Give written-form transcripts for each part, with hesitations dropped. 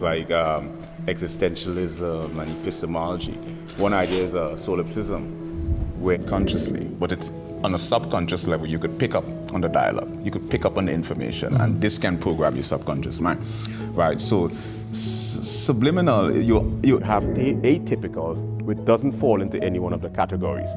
like existentialism and epistemology. One idea is solipsism, where consciously, but it's on a subconscious level, you could pick up on the dialogue, you could pick up on the information, and this can program your subconscious mind, right? So subliminal, you have atypical, which doesn't fall into any one of the categories.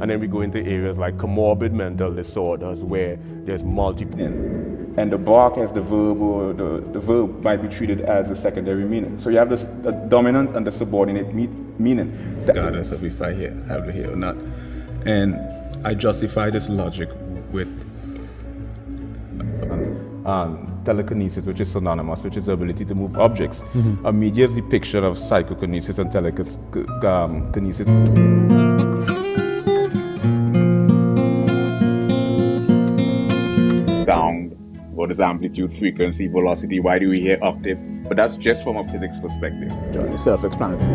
And then we go into areas like comorbid mental disorders, where there's multiple. And the bark as the verb, or the verb might be treated as a secondary meaning. So you have this the dominant and the subordinate meaning. Regardless of if I have the hear or not. And I justify this logic with telekinesis, which is synonymous, which is the ability to move objects. Immediate depiction of psychokinesis and telekinesis. Sound, what is amplitude, frequency, velocity, why do we hear octave? But that's just from a physics perspective. Self-explanatory.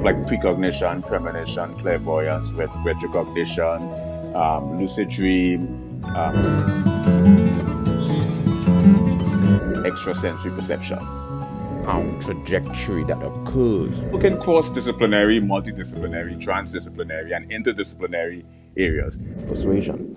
Like precognition, premonition, clairvoyance, retrocognition, lucid dream, extrasensory perception, trajectory that occurs. You can cross-disciplinary, multidisciplinary, transdisciplinary, and interdisciplinary areas. Persuasion.